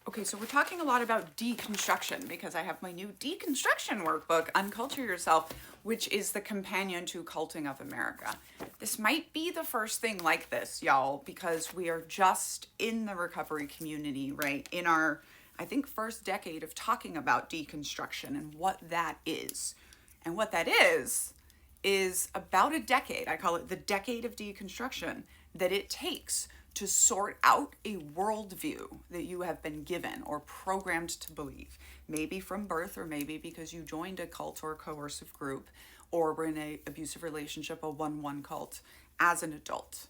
Okay, so we're talking a lot about deconstruction because I have my new deconstruction workbook, Unculture Yourself, which is the companion to Culting of America. This might be the first thing like this, y'all, because we are just in the recovery community, right? In our, I think, first decade of talking about deconstruction and what that is. And what that is about a decade, I call it the decade of deconstruction, that it takes to sort out a worldview that you have been given or programmed to believe, maybe from birth or maybe because you joined a cult or a coercive group or were in an abusive relationship, a 1-1 cult, as an adult,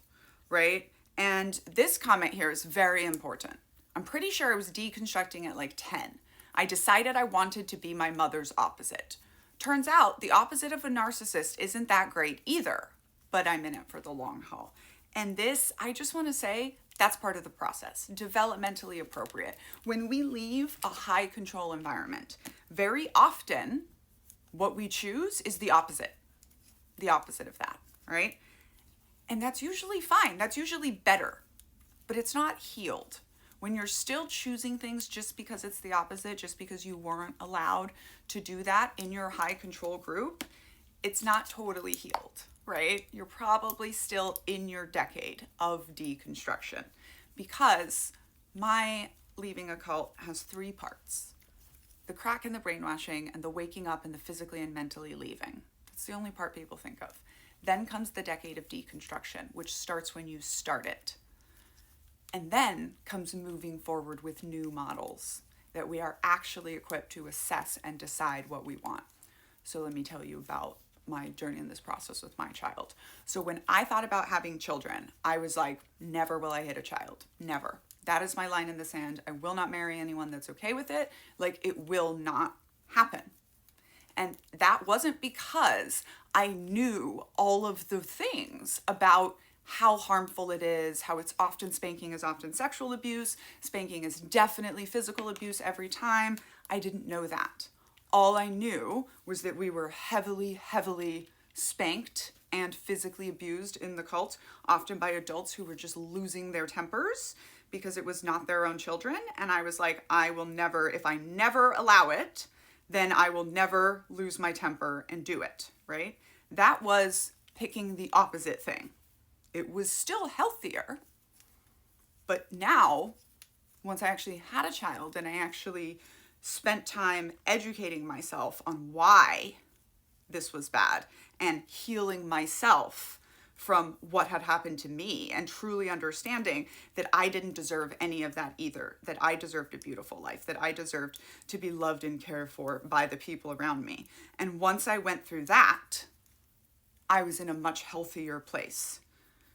right? And this comment here is very important. I'm pretty sure I was deconstructing at like 10. I decided I wanted to be my mother's opposite. Turns out the opposite of a narcissist isn't that great either, but I'm in it for the long haul. And this, I just want to say, that's part of the process, developmentally appropriate. When we leave a high control environment, very often what we choose is the opposite of that, right? And that's usually fine. That's usually better, but it's not healed. When you're still choosing things just because it's the opposite, just because you weren't allowed to do that in your high control group, it's not totally healed, right? You're probably still in your decade of deconstruction because my leaving a cult has 3 parts: the crack and the brainwashing and the waking up and the physically and mentally leaving. That's the only part people think of. Then comes the decade of deconstruction, which starts when you start it. And then comes moving forward with new models that we are actually equipped to assess and decide what we want. So let me tell you about my journey in this process with my child. So when I thought about having children, I was like, never will I hit a child. Never. That is my line in the sand. I will not marry anyone that's okay with it. Like, it will not happen. And that wasn't because I knew all of the things about how harmful it is, how it's often spanking is often sexual abuse. Spanking is definitely physical abuse every time. I didn't know that. All I knew was that we were heavily, heavily spanked and physically abused in the cult, often by adults who were just losing their tempers because it was not their own children. And I was like, I will never, if I never allow it, then I will never lose my temper and do it, right? That was picking the opposite thing. It was still healthier, but now, once I actually had a child and I actually spent time educating myself on why this was bad and healing myself from what had happened to me and truly understanding that I didn't deserve any of that either, that I deserved a beautiful life, that I deserved to be loved and cared for by the people around me. And once I went through that, I was in a much healthier place.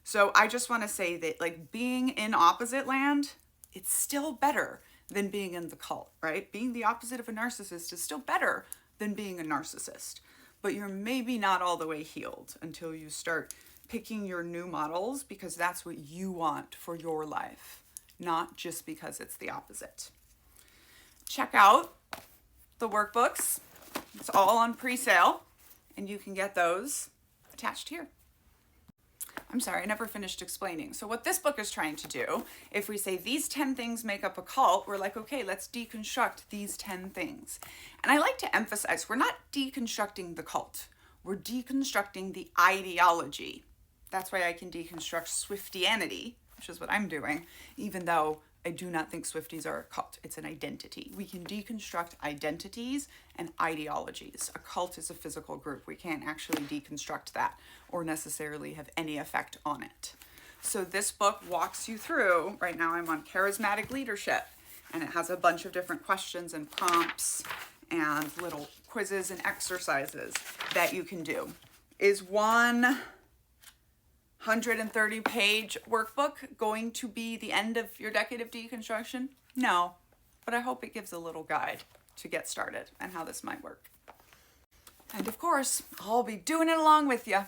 So I just want to say that, like, being in opposite land, it's still better than being in the cult, right? Being the opposite of a narcissist is still better than being a narcissist. But you're maybe not all the way healed until you start picking your new models because that's what you want for your life, not just because it's the opposite. Check out the workbooks. It's all on pre-sale, and you can get those attached here. I'm sorry, I never finished explaining. So what this book is trying to do, if we say these 10 things make up a cult, we're like, okay, let's deconstruct these 10 things. And I like to emphasize, we're not deconstructing the cult. We're deconstructing the ideology. That's why I can deconstruct Swiftianity, which is what I'm doing, even though I do not think Swifties are a cult. It's an identity. We can deconstruct identities and ideologies. A cult is a physical group. We can't actually deconstruct that or necessarily have any effect on it. So this book walks you through, right now I'm on charismatic leadership, and it has a bunch of different questions and prompts and little quizzes and exercises that you can do. Is 130-page workbook going to be the end of your decade of deconstruction? No, but I hope it gives a little guide to get started and how this might work. And of course, I'll be doing it along with you.